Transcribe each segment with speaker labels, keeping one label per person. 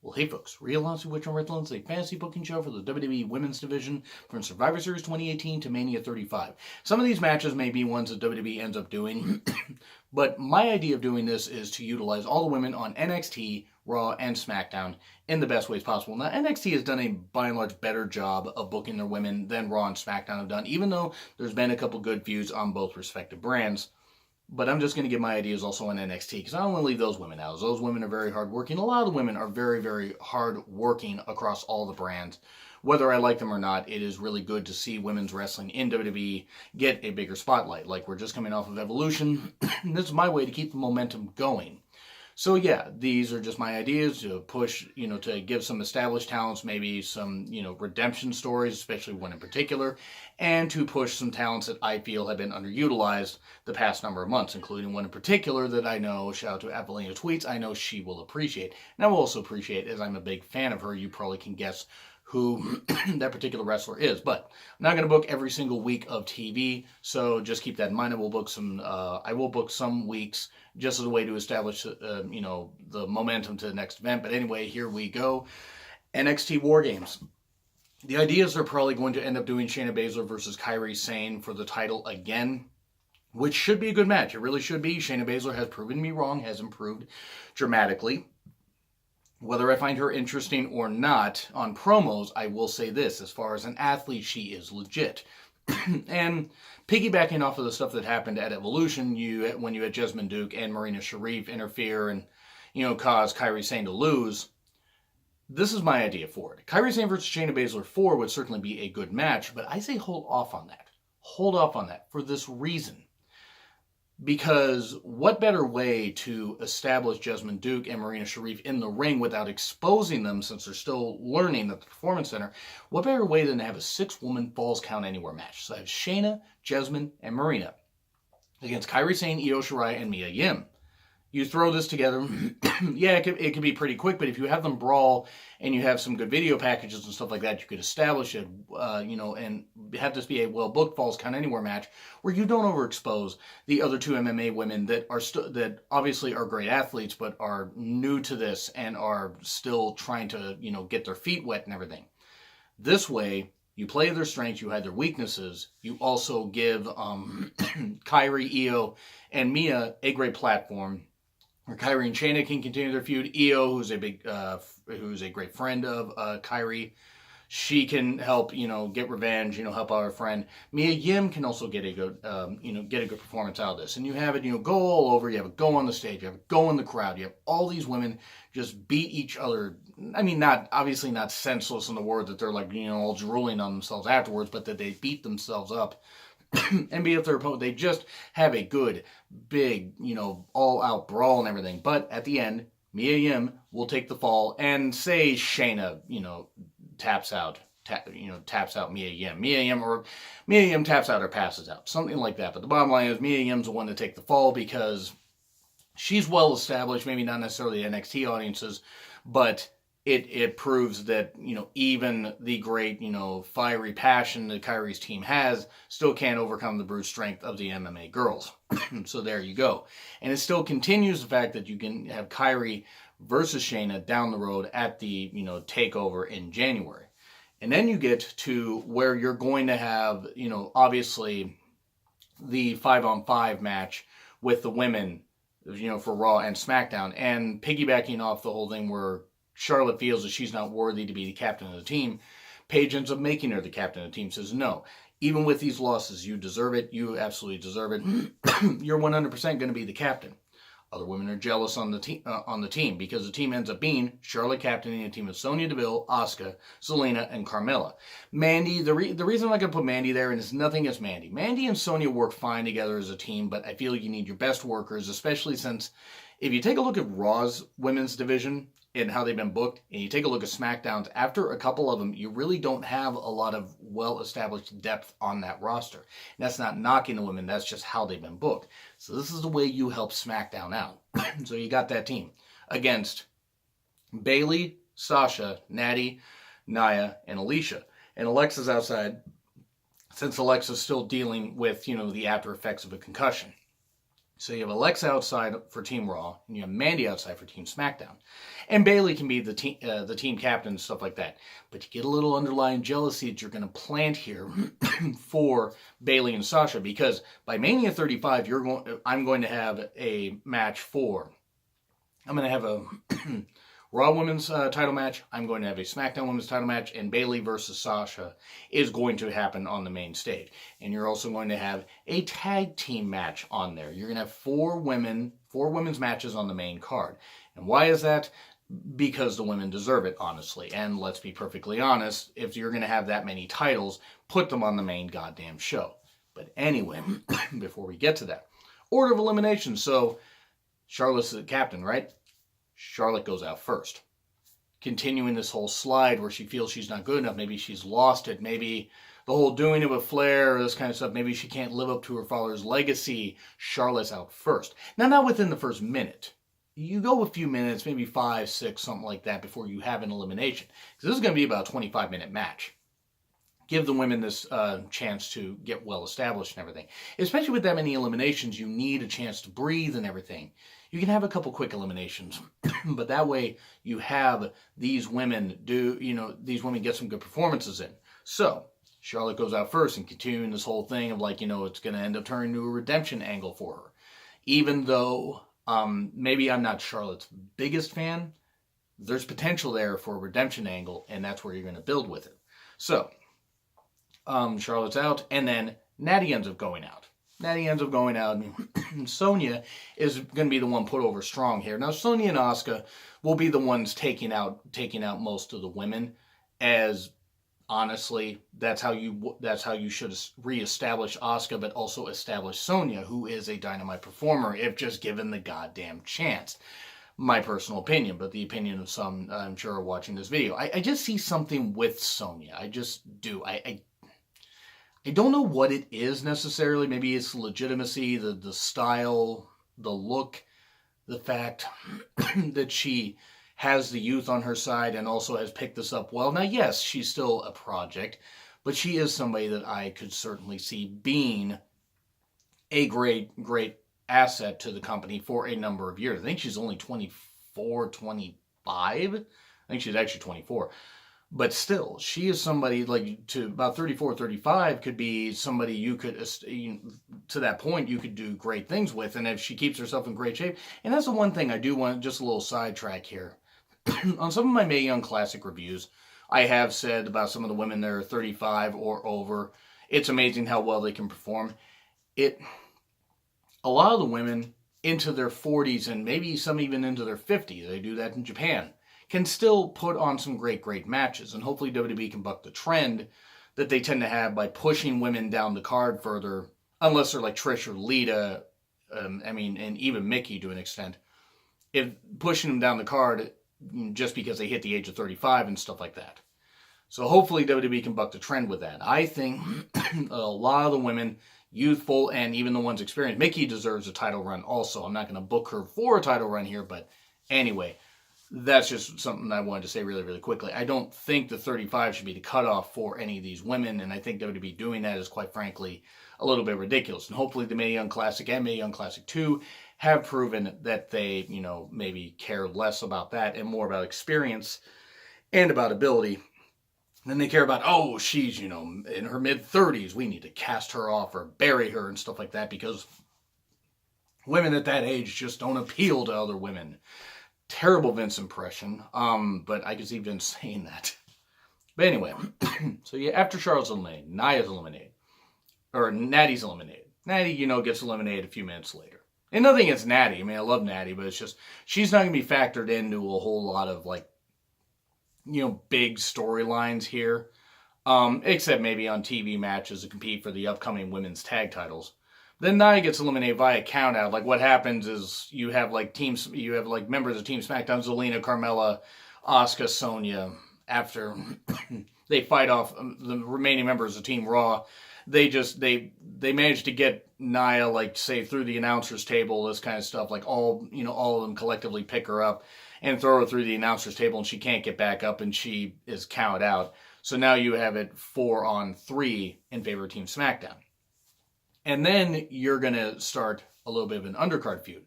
Speaker 1: Well, hey folks, Real Honestly Witch on Redlands, a fantasy booking show for the WWE Women's Division from Survivor Series 2018 to Mania 35. Some of these matches may be ones that WWE ends up doing, but my idea of doing this is to utilize all the women on NXT, Raw, and SmackDown in the best ways possible. Now, NXT has done a, by and large, better job of booking their women than Raw and SmackDown have done, even though there's been a couple good feuds on both respective brands. But I'm just going to give my ideas also on NXT because I don't want to leave those women out. Those women are very hardworking. A lot of the women are very, very hardworking across all the brands. Whether I like them or not, it is really good to see women's wrestling in WWE get a bigger spotlight. Like we're just coming off of Evolution. This is my way to keep the momentum going. So yeah, these are just my ideas to push, to give some established talents maybe some, redemption stories, especially one in particular, and to push some talents that I feel have been underutilized the past number of months, including one in particular that I know, shout out to Avalina Tweets, I know she will appreciate. And I will also appreciate, as I'm a big fan of her, you probably can guess who that particular wrestler is. But I'm not going to book every single week of TV, so just keep that in mind. I will book some weeks just as a way to establish, the momentum to the next event. But anyway, here we go. NXT War Games. The idea is they're probably going to end up doing Shayna Baszler versus Kairi Sane for the title again, which should be a good match. It really should be. Shayna Baszler has proven me wrong, has improved dramatically. Whether I find her interesting or not on promos, I will say this. As far as an athlete, she is legit. And piggybacking off of the stuff that happened at Evolution, when you had Jessamyn Duke and Marina Sharif interfere and, cause Kairi Sane to lose, this is my idea for it. Kairi Sane versus Shayna Baszler 4 would certainly be a good match, but I say hold off on that. Hold off on that for this reason. Because what better way to establish Jessamyn Duke and Marina Sharif in the ring without exposing them since they're still learning at the Performance Center? What better way than to have a 6-woman Falls Count Anywhere match? So I have Shayna, Jessamyn, and Marina against Kairi Sane, Io Shirai, and Mia Yim. You throw this together, yeah, it could be pretty quick, but if you have them brawl and you have some good video packages and stuff like that, you could establish it, and have this be a well-booked Falls Count Anywhere match where you don't overexpose the other two MMA women that are that obviously are great athletes, but are new to this and are still trying to, get their feet wet and everything. This way, you play their strengths, you hide their weaknesses, you also give Kairi, Io, and Mia a great platform where Kairi and Shayna can continue their feud. Io, who's a great friend of Kairi, she can help, get revenge, help out her friend. Mia Yim can also get a good, get a good performance out of this. And you have it, go all over. You have it go on the stage. You have it go in the crowd. You have all these women just beat each other. I mean, obviously not senseless in the word that they're like, all drooling on themselves afterwards, but that they beat themselves up. And be with their opponent. They just have a good, big, all-out brawl and everything. But at the end, Mia Yim will take the fall and say Shayna, taps out Mia Yim. Mia Yim taps out or passes out. Something like that. But the bottom line is Mia Yim's the one to take the fall because she's well established, maybe not necessarily NXT audiences, but it proves that, even the great, fiery passion that Kairi's team has still can't overcome the brute strength of the MMA girls. So there you go. And it still continues the fact that you can have Kairi versus Shayna down the road at the, takeover in January. And then you get to where you're going to have, obviously the 5-on-5 match with the women, for Raw and SmackDown. And piggybacking off the whole thing where Charlotte feels that she's not worthy to be the captain of the team, Paige ends up making her the captain of the team, says, no, even with these losses, you deserve it. You absolutely deserve it. You're 100% going to be the captain. Other women are jealous on the team because the team ends up being Charlotte captaining a team of Sonya Deville, Asuka, Zelina, and Carmella. Mandy, the reason I'm not going to put Mandy there, and it's nothing against Mandy. Mandy and Sonya work fine together as a team, but I feel like you need your best workers, especially since if you take a look at Raw's women's division and how they've been booked, and you take a look at SmackDown's, after a couple of them, you really don't have a lot of well-established depth on that roster. And that's not knocking the women, that's just how they've been booked. So this is the way you help SmackDown out. So you got that team against Bayley, Sasha, Natty, Nia, and Alicia. And Alexa's outside, since Alexa's still dealing with, the after effects of a concussion. So you have Alexa outside for Team Raw, and you have Mandy outside for Team SmackDown. And Bayley can be the team captain and stuff like that. But you get a little underlying jealousy that you're going to plant here for Bayley and Sasha, because by Mania 35, I'm going to have a match for. I'm going to have a Raw Women's title match. I'm going to have a SmackDown Women's title match, and Bayley versus Sasha is going to happen on the main stage. And you're also going to have a tag team match on there. You're going to have four women's matches on the main card. And why is that? Because the women deserve it, honestly. And let's be perfectly honest, if you're going to have that many titles, put them on the main goddamn show. But anyway, before we get to that, order of elimination. So Charlotte's the captain, right? Charlotte goes out first. Continuing this whole slide where she feels she's not good enough. Maybe she's lost it. Maybe the whole doing it with Flair, this kind of stuff. Maybe she can't live up to her father's legacy. Charlotte's out first. Now, not within the first minute. You go a few minutes, maybe 5, 6, something like that, before you have an elimination. Because this is going to be about a 25-minute match. Give the women this chance to get well established and everything. Especially with that many eliminations, you need a chance to breathe and everything. You can have a couple quick eliminations, but that way you have these women get some good performances in. So Charlotte goes out first and continuing this whole thing of it's going to end up turning into a redemption angle for her. Even though maybe I'm not Charlotte's biggest fan, there's potential there for a redemption angle, and that's where you're going to build with it. So Charlotte's out, and then Natty ends up going out. And Sonya is going to be the one put over strong here. Now, Sonya and Asuka will be the ones taking out most of the women, as honestly, that's how you should reestablish Asuka, but also establish Sonya, who is a Dynamite performer, if just given the goddamn chance. My personal opinion, but the opinion of some, I'm sure, are watching this video. I just see something with Sonya. I just do. I don't know what it is necessarily. Maybe it's legitimacy, the style, the look, the fact that she has the youth on her side and also has picked this up well. Now, yes, she's still a project, but she is somebody that I could certainly see being a great asset to the company for a number of years. I think she's only 24, 25. I think she's actually 24. But still, she is somebody to about 34, 35 could be somebody you could, to that point, you could do great things with. And if she keeps herself in great shape, and that's the one thing I do want, just a little sidetrack here. On some of my Mae Young Classic reviews, I have said about some of the women that are 35 or over, it's amazing how well they can perform. A lot of the women into their 40s and maybe some even into their 50s, they do that in Japan, can still put on some great matches. And hopefully WWE can buck the trend that they tend to have by pushing women down the card further, unless they're like Trish or Lita, and even Mickey to an extent. If pushing them down the card just because they hit the age of 35 and stuff like that. So hopefully WWE can buck the trend with that. I think a lot of the women, youthful and even the ones experienced, Mickey deserves a title run also. I'm not going to book her for a title run here, but anyway, that's just something I wanted to say really quickly. I don't think the 35 should be the cutoff for any of these women, and I think WWE doing that is, quite frankly, a little bit ridiculous. And hopefully the Mae Young Classic and Mae Young Classic 2 have proven that they, maybe care less about that and more about experience and about ability. Then they care about, she's, in her mid-30s, we need to cast her off or bury her and stuff like that, because women at that age just don't appeal to other women. Terrible Vince impression, but I can see Vince saying that. But anyway, so yeah, after Charlotte's eliminated, Nia's eliminated. Or Natty's eliminated. Natty, gets eliminated a few minutes later. And nothing against Natty. I love Natty, but it's just, she's not going to be factored into a whole lot of, big storylines here. Except maybe on TV matches to compete for the upcoming women's tag titles. Then Nia gets eliminated via countout. What happens is you have members of Team SmackDown, Zelina, Carmella, Asuka, Sonya. After they fight off the remaining members of Team Raw, they manage to get Nia, say, through the announcer's table, this kind of stuff. All of them collectively pick her up and throw her through the announcer's table, and she can't get back up, and she is counted out. So now you have it 4-on-3 in favor of Team SmackDown. And then you're going to start a little bit of an undercard feud,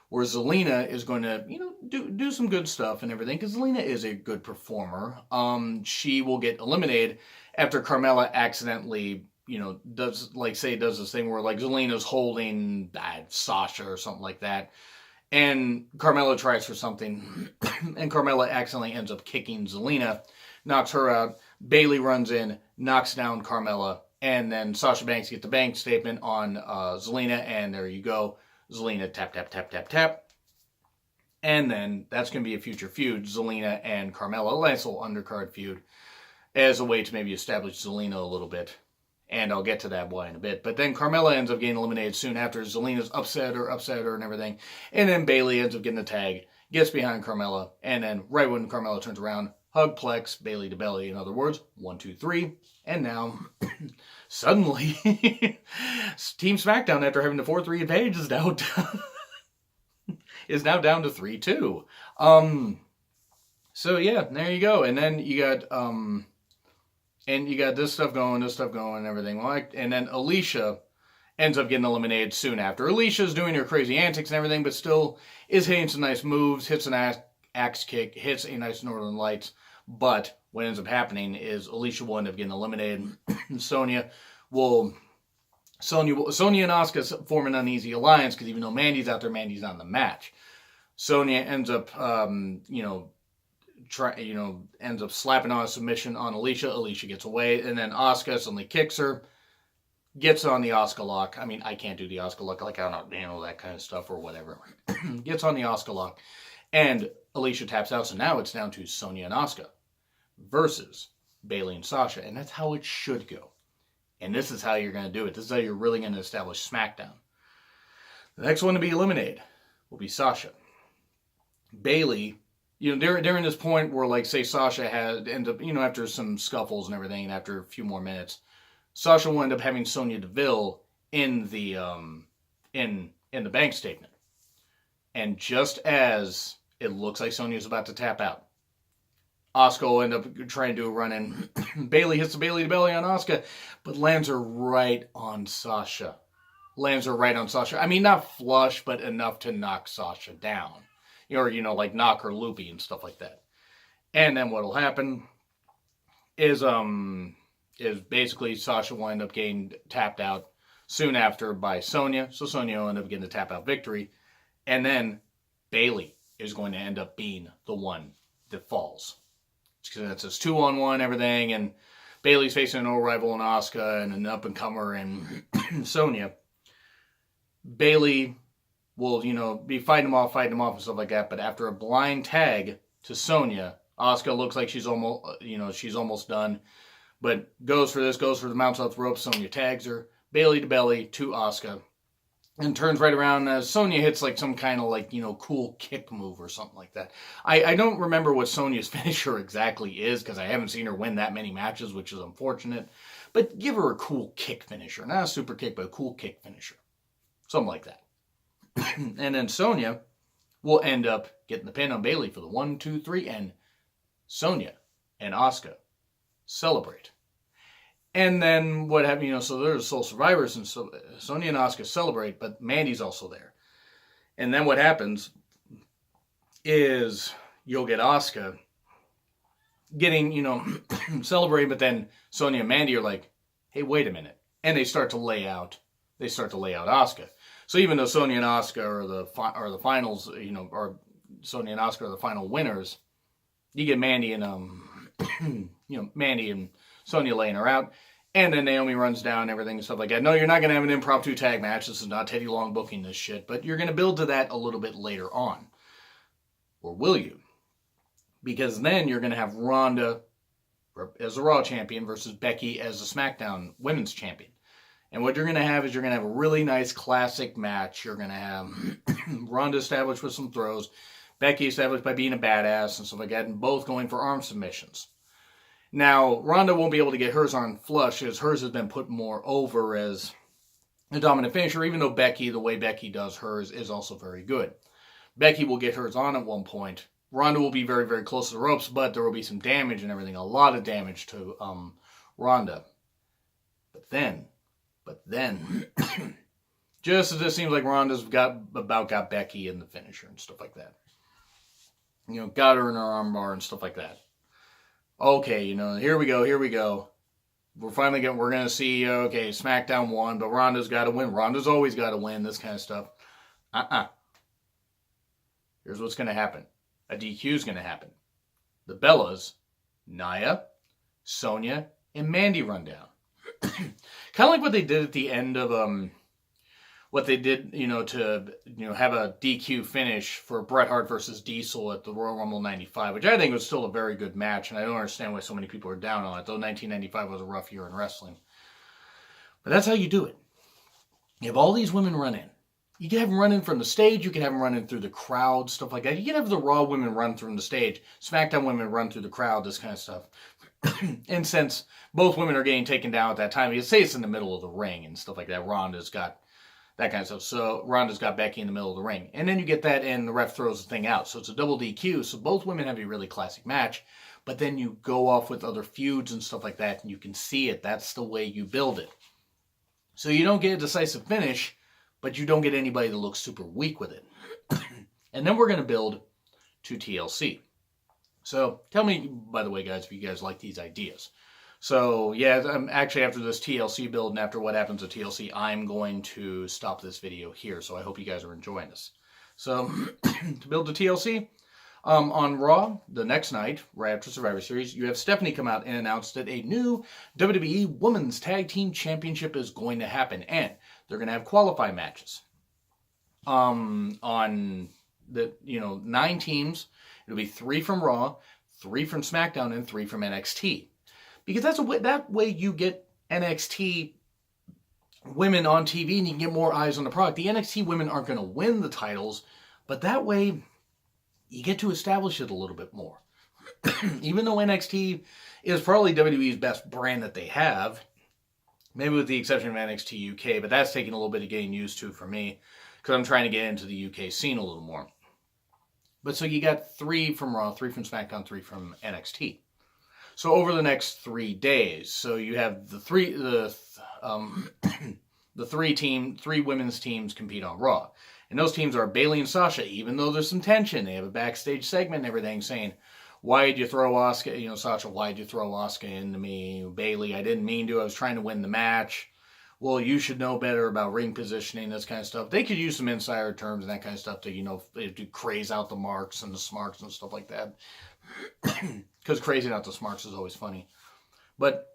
Speaker 1: where Zelina is going to, do some good stuff and everything, because Zelina is a good performer. She will get eliminated after Carmella accidentally, does this thing where, like, Zelina's holding Sasha or something like that, and Carmella tries for something, and Carmella accidentally ends up kicking Zelina, knocks her out. Bayley runs in, knocks down Carmella, and then Sasha Banks gets the bank statement on Zelina, and there you go. Zelina tap, tap, tap, tap, tap. And then that's going to be a future feud, Zelina and Carmella, a nice little undercard feud, as a way to maybe establish Zelina a little bit. And I'll get to that why in a bit. But then Carmella ends up getting eliminated soon after. Zelina's upset her and everything. And then Bayley ends up getting the tag, gets behind Carmella, and then right when Carmella turns around, hug plex, Bayley to belly. In other words, 1, 2, 3. And now, suddenly, Team SmackDown, after having the 4-3 advantage, is now down to 3-2. So yeah, there you go. And then you got this stuff going, and everything. And then Alicia ends up getting eliminated soon after. Alicia's doing her crazy antics and everything, but still is hitting some nice moves, hits an axe kick, hits a nice Northern Lights. But what ends up happening is Alicia will end up getting eliminated. Sonya and Asuka form an uneasy alliance, because even though Mandy's out there, Mandy's not in the match. Sonya ends up, ends up slapping on a submission on Alicia. Alicia gets away, and then Asuka suddenly kicks her, gets on the Asuka lock. I mean, I can't do the Asuka lock, like I don't handle that kind of stuff or whatever. Gets on the Asuka lock, and Alicia taps out. So now it's down to Sonya and Asuka versus Bayley and Sasha, and that's how it should go. And this is how you're going to do it. This is how you're really going to establish SmackDown. The next one to be eliminated will be Sasha. Bayley, during this point where, like, say Sasha ends up, after some scuffles and everything, and after a few more minutes, Sasha will end up having Sonya Deville in the bank statement. And just as it looks like Sonya's about to tap out, Asuka will end up trying to do a run-in. Bayley hits the Bayley to belly on Asuka, but lands her right on Sasha. I mean, not flush, but enough to knock Sasha down. Or, like knock her loopy and stuff like that. And then what'll happen is basically Sasha will end up getting tapped out soon after by Sonya. So Sonya will end up getting the tap out victory. And then Bayley is going to end up being the one that falls. Because it's this 2-on-1 everything, and Bayley's facing an old rival in Asuka and an up-and-comer in Sonya. Bayley will, be fighting them off and stuff like that, but after a blind tag to Sonya, Asuka looks like she's almost done, but goes for the mounts off the rope. Sonya tags her, Bayley to belly to Asuka, and turns right around as Sonya hits like some kind of cool kick move or something like that. I don't remember what Sonya's finisher exactly is, because I haven't seen her win that many matches, which is unfortunate. But give her a cool kick finisher. Not a super kick, but a cool kick finisher. Something like that. And then Sonya will end up getting the pin on Bayley for the 1, 2, 3, and Sonya and Asuka celebrate. And then what happened, so there's sole survivors, and so Sonya and Asuka celebrate, but Mandy's also there. And then what happens is you'll get Asuka getting, celebrating, but then Sonya and Mandy are like, hey, wait a minute. And they start to lay out Asuka. So even though Sonya and Asuka are the finals, or Sonya and Asuka are the final winners, you get Mandy and Mandy and Sonya laying her out, and then Naomi runs down and everything and stuff like that. No, you're not going to have an impromptu tag match. This is not Teddy Long booking this shit, but you're going to build to that a little bit later on. Or will you? Because then you're going to have Ronda as a Raw champion versus Becky as a SmackDown Women's champion. And what you're going to have is you're going to have a really nice classic match. You're going to have Ronda established with some throws, Becky established by being a badass and stuff like that, and both going for arm submissions. Now, Ronda won't be able to get hers on flush, as hers has been put more over as a dominant finisher, even though Becky, the way Becky does hers, is also very good. Becky will get hers on at one point. Ronda will be very, very close to the ropes, but there will be some damage and everything, a lot of damage to Ronda. But then, Just as it seems like Ronda's got Becky in the finisher and stuff like that. Got her in her armbar and stuff like that. Okay, here we go. We're going to see, okay, SmackDown won, but Ronda's got to win. Ronda's always got to win, this kind of stuff. Here's what's going to happen. A DQ is going to happen. The Bellas, Nia, Sonya, and Mandy run down. Kind of like what they did at the end of what they did, to have a DQ finish for Bret Hart versus Diesel at the Royal Rumble 95, which I think was still a very good match, and I don't understand why so many people are down on it, though 1995 was a rough year in wrestling. But that's how you do it. You have all these women run in. You can have them run in from the stage, you can have them run in through the crowd, stuff like that. You can have the Raw women run from the stage, SmackDown women run through the crowd, this kind of stuff. And since both women are getting taken down at that time, you say it's in the middle of the ring and stuff like that. Ronda's got that kind of stuff. So Ronda's got Becky in the middle of the ring. And then you get that and the ref throws the thing out. So it's a double DQ. So both women have a really classic match. But then you go off with other feuds and stuff like that. And you can see it. That's the way you build it. So you don't get a decisive finish, but you don't get anybody that looks super weak with it. And then we're going to build to TLC. So tell me, by the way, guys, if you guys like these ideas. So, yeah, actually after this TLC build and after what happens at TLC, I'm going to stop this video here. So I hope you guys are enjoying this. So, to build the TLC, on Raw, the next night, right after Survivor Series, you have Stephanie come out and announce that a new WWE Women's Tag Team Championship is going to happen. And they're going to have qualifying matches. On the, 9 teams, it'll be 3 from Raw, 3 from SmackDown, and 3 from NXT. Because that way you get NXT women on TV and you can get more eyes on the product. The NXT women aren't going to win the titles, but that way you get to establish it a little bit more. Even though NXT is probably WWE's best brand that they have, maybe with the exception of NXT UK, but that's taking a little bit of getting used to for me because I'm trying to get into the UK scene a little more. But so you got 3 from Raw, 3 from SmackDown, 3 from NXT. So over the next 3 days, so you have the 3 women's teams compete on Raw. And those teams are Bayley and Sasha, even though there's some tension. They have a backstage segment and everything saying, why'd you throw Asuka, Sasha, why'd you throw Asuka into me? Bayley, I didn't mean to, I was trying to win the match. Well, you should know better about ring positioning, this kind of stuff. They could use some insider terms and that kind of stuff to craze out the marks and the smarks and stuff like that. Because crazing out the smarks is always funny. But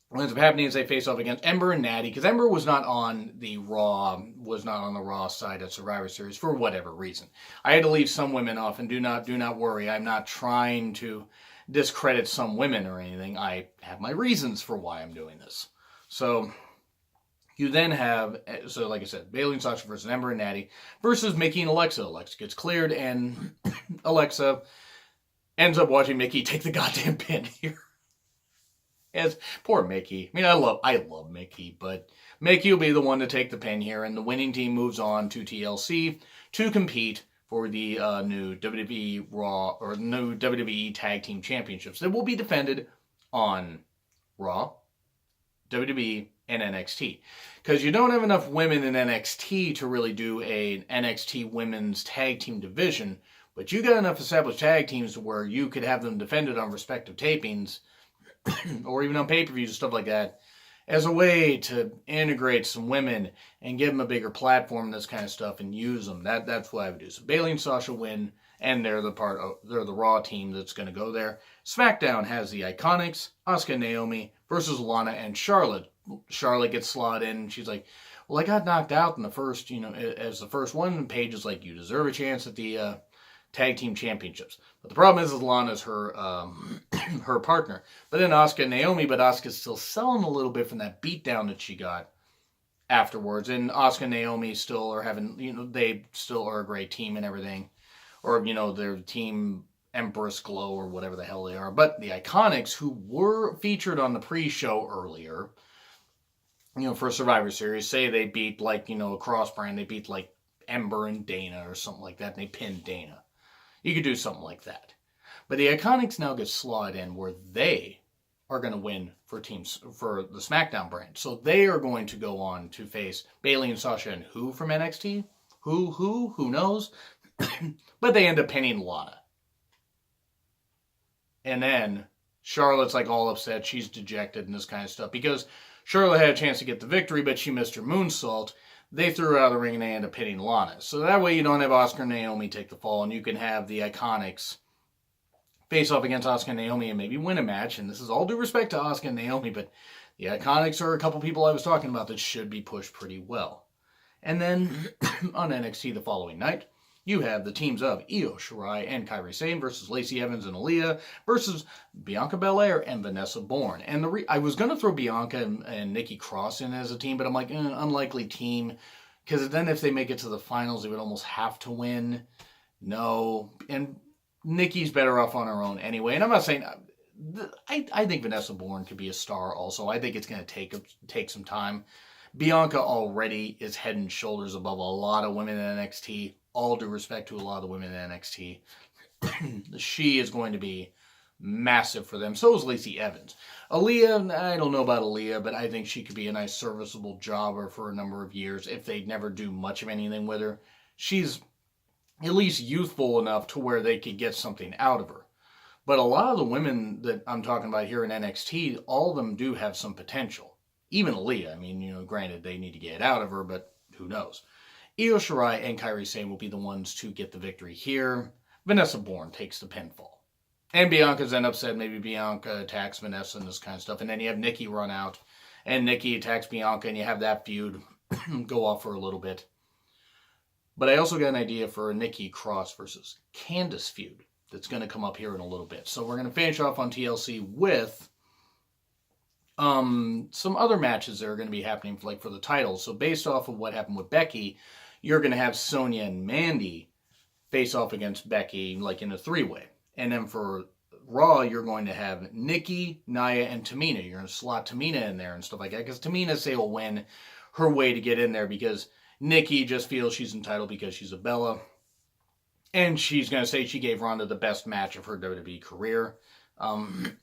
Speaker 1: what ends up happening is they face off against Ember and Natty, because Ember was not on the Raw side of Survivor Series for whatever reason. I had to leave some women off, and do not worry, I'm not trying to discredit some women or anything. I have my reasons for why I'm doing this. So you then have, so like I said, Bayley and Sasha versus Ember and Natty versus Mickey and Alexa. Alexa gets cleared, and Alexa ends up watching Mickey take the goddamn pin here. As poor Mickey. I mean, I love Mickey, but Mickey will be the one to take the pin here, and the winning team moves on to TLC to compete for the new WWE Raw or new WWE Tag Team Championships that will be defended on Raw, WWE, and NXT. Because you don't have enough women in NXT to really do an NXT Women's Tag Team division, but you got enough established tag teams where you could have them defended on respective tapings or even on pay-per-views and stuff like that as a way to integrate some women and give them a bigger platform, this kind of stuff, and use them. That's what I would do. So Bayley and Sasha win, and they're the Raw team that's going to go there. SmackDown has the Iconics, Asuka and Naomi versus Lana and Charlotte. Charlotte gets slotted in, and she's like, well, I got knocked out in the first, as the first one, and Paige is like, you deserve a chance at the Tag Team Championships. But the problem is Lana's her her partner. But then Asuka and Naomi, but Asuka's still selling a little bit from that beatdown that she got afterwards. And Asuka and Naomi still are having, they still are a great team and everything. Or, their team Empress Glow or whatever the hell they are. But the Iconics, who were featured on the pre-show earlier, for Survivor Series, say they beat a cross-brand, they beat Ember and Dana or something like that, and they pinned Dana. You could do something like that. But the Iconics now get slotted in where they are going to win for the SmackDown brand. So they are going to go on to face Bayley and Sasha and who from NXT? Who knows? But they end up pinning Lana. And then Charlotte's like all upset. She's dejected and this kind of stuff because Charlotte had a chance to get the victory, but she missed her moonsault. They threw her out of the ring and they end up pinning Lana. So that way you don't have Asuka and Naomi take the fall, and you can have the Iconics face off against Asuka and Naomi and maybe win a match. And this is all due respect to Asuka and Naomi, but the Iconics are a couple people I was talking about that should be pushed pretty well. And then on NXT the following night, you have the teams of Io Shirai and Kairi Sane versus Lacey Evans and Aaliyah versus Bianca Belair and Vanessa Bourne. And I was going to throw Bianca and Nikki Cross in as a team, but I'm like, unlikely team. Because then if they make it to the finals, they would almost have to win. No. And Nikki's better off on her own anyway. And I'm not saying... I think Vanessa Bourne could be a star also. I think it's going to take some time. Bianca already is head and shoulders above a lot of women in NXT. All due respect to a lot of the women in NXT. She is going to be massive for them. So is Lacey Evans. Aaliyah, I don't know about Aaliyah, but I think she could be a nice serviceable jobber for a number of years if they never do much of anything with her. She's at least youthful enough to where they could get something out of her. But a lot of the women that I'm talking about here in NXT, all of them do have some potential. Even Aaliyah. I mean, granted, they need to get it out of her, but who knows. Io Shirai and Kairi Sane will be the ones to get the victory here. Vanessa Bourne takes the pinfall. And Bianca's then upset. Maybe Bianca attacks Vanessa and this kind of stuff. And then you have Nikki run out. And Nikki attacks Bianca. And you have that feud go off for a little bit. But I also got an idea for a Nikki Cross versus Candice feud that's going to come up here in a little bit. So we're going to finish off on TLC with some other matches that are going to be happening for the title. So based off of what happened with Becky, you're going to have Sonya and Mandy face off against Becky in a three-way. And then for Raw, you're going to have Nikki, Nia, and Tamina. You're going to slot Tamina in there and stuff like that. Because Tamina, say, will win her way to get in there because Nikki just feels she's entitled because she's a Bella. And she's going to say she gave Ronda the best match of her WWE career. And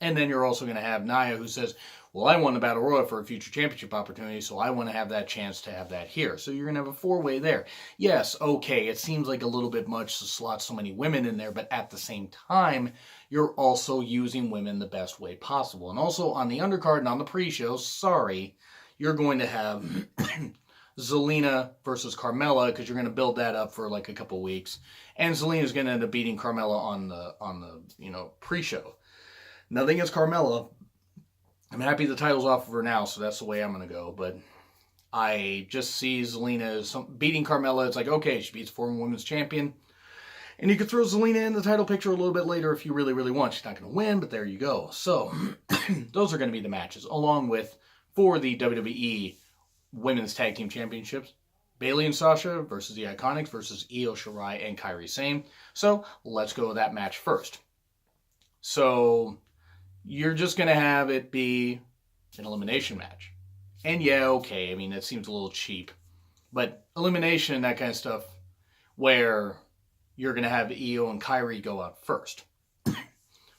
Speaker 1: then you're also going to have Nia who says, well, I won the Battle Royal for a future championship opportunity, so I want to have that chance to have that here. So you're going to have a four-way there. Yes, okay, it seems like a little bit much to slot so many women in there, but at the same time, you're also using women the best way possible. And also on the undercard and on the pre-show, you're going to have Zelina versus Carmella because you're going to build that up for a couple weeks. And Zelina's going to end up beating Carmella on the pre-show. Nothing against Carmella. I'm happy the title's off of her now, so that's the way I'm going to go. But I just see Zelina as beating Carmella. It's like, okay, she beats former women's champion. And you could throw Zelina in the title picture a little bit later if you really, really want. She's not going to win, but there you go. So those are going to be the matches, along with for the WWE Women's Tag Team Championships. Bayley and Sasha versus the Iconics versus Io Shirai and Kairi Sane. So let's go with that match first. So you're just going to have it be an elimination match. And yeah, okay, I mean, that seems a little cheap. But elimination and that kind of stuff where you're going to have Io and Kairi go out first.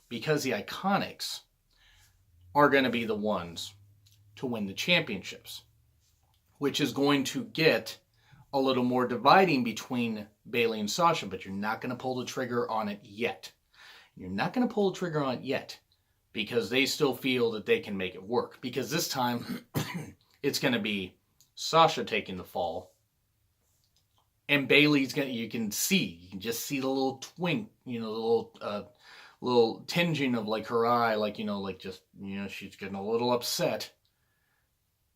Speaker 1: Because the Iconics are going to be the ones to win the championships. Which is going to get a little more dividing between Bayley and Sasha, but you're not going to pull the trigger on it yet. You're not going to pull the trigger on it yet because they still feel that they can make it work. Because this time, it's going to be Sasha taking the fall. And Bayley's going to, you can just see the little twink, the little tinging of her eye, she's getting a little upset.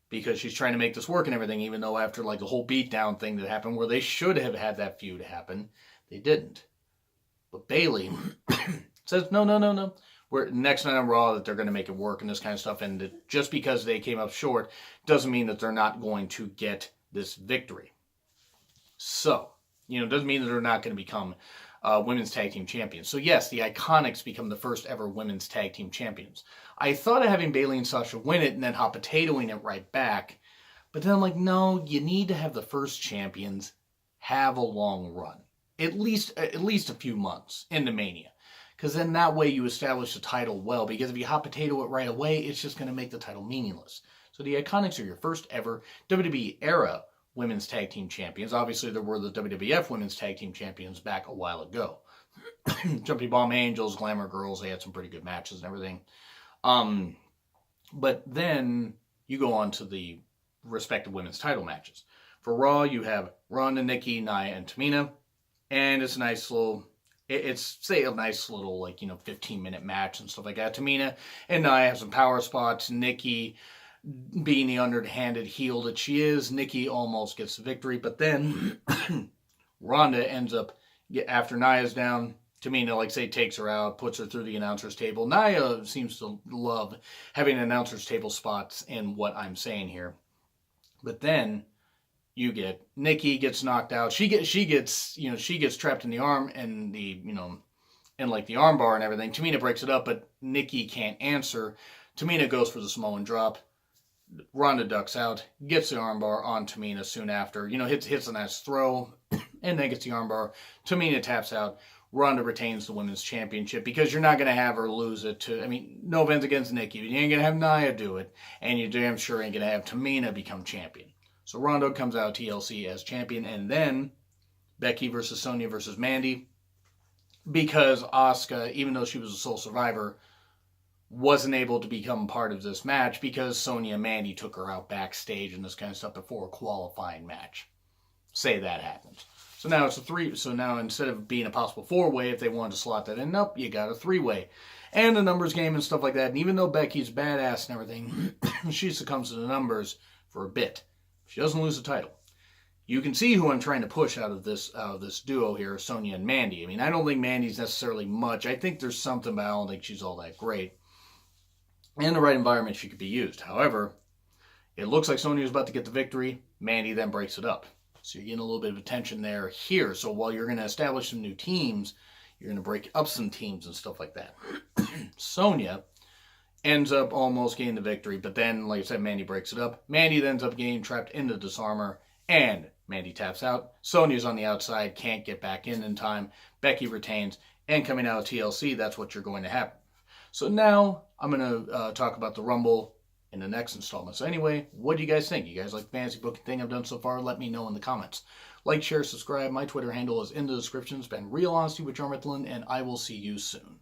Speaker 1: Because she's trying to make this work and everything, even though after the whole beatdown thing that happened where they should have had that feud happen, they didn't. But Bayley says, no. We're next night on Raw that they're going to make it work and this kind of stuff. And that just because they came up short doesn't mean that they're not going to get this victory. So, doesn't mean that they're not going to become women's tag team champions. So yes, the Iconics become the first ever women's tag team champions. I thought of having Bayley and Sasha win it and then hot potatoing it right back. But then I'm like, no, you need to have the first champions have a long run. At least a few months into Mania. because then that way you establish the title well, because if you hot potato it right away, it's just going to make the title meaningless. So the Iconics are your first ever WWE era women's tag team champions. Obviously, there were the WWF women's tag team champions back a while ago. Jumpy Bomb Angels, Glamour Girls, they had some pretty good matches and everything. But then you go on to the respective women's title matches. For Raw, you have Ronda, Nikki, Nia, and Tamina. And it's a nice little, a nice little, 15-minute match and stuff like that. Tamina and Nia have some power spots. Nikki, being the underhanded heel that she is, Nikki almost gets the victory. But then Ronda ends up, after Nia's down, Tamina, takes her out, puts her through the announcer's table. Nia seems to love having announcer's table spots in what I'm saying here. But then you get Nikki gets knocked out. She gets trapped in the arm and the arm bar and everything. Tamina breaks it up, but Nikki can't answer. Tamina goes for the Samoan drop. Ronda ducks out, gets the armbar on Tamina soon after. Hits a nice throw, and then gets the armbar. Tamina taps out. Ronda retains the women's championship, because you're not going to have her lose it to, no offense against Nikki, but you ain't going to have Nia do it, and you damn sure ain't going to have Tamina become champion. So Ronda comes out TLC as champion, and then Becky versus Sonya versus Mandy, because Asuka, even though she was a sole survivor, wasn't able to become part of this match because Sonya and Mandy took her out backstage and this kind of stuff before a qualifying match. Say that happens. So now it's a three. So now instead of being a possible four-way, if they wanted to slot that in, nope, you got a three-way. And the numbers game and stuff like that. And even though Becky's badass and everything, she succumbs to the numbers for a bit. She doesn't lose the title. You can see who I'm trying to push out of this duo here, Sonya and Mandy. I don't think Mandy's necessarily much. I think there's something, but I don't think she's all that great. In the right environment, she could be used. However, it looks like Sonya's about to get the victory. Mandy then breaks it up. So you're getting a little bit of attention there here. So while you're going to establish some new teams, you're going to break up some teams and stuff like that. Sonya ends up almost getting the victory, but then, like I said, Mandy breaks it up. Mandy then ends up getting trapped in the disarmor, and Mandy taps out. Sonya's on the outside, can't get back in time. Becky retains, and coming out of TLC, that's what you're going to have. So now I'm going to talk about the Rumble in the next installment. So anyway, what do you guys think? You guys like the fantasy booking thing I've done so far? Let me know in the comments. Like, share, subscribe. My Twitter handle is in the description. It's been Real Honesty with John Rittland, and I will see you soon.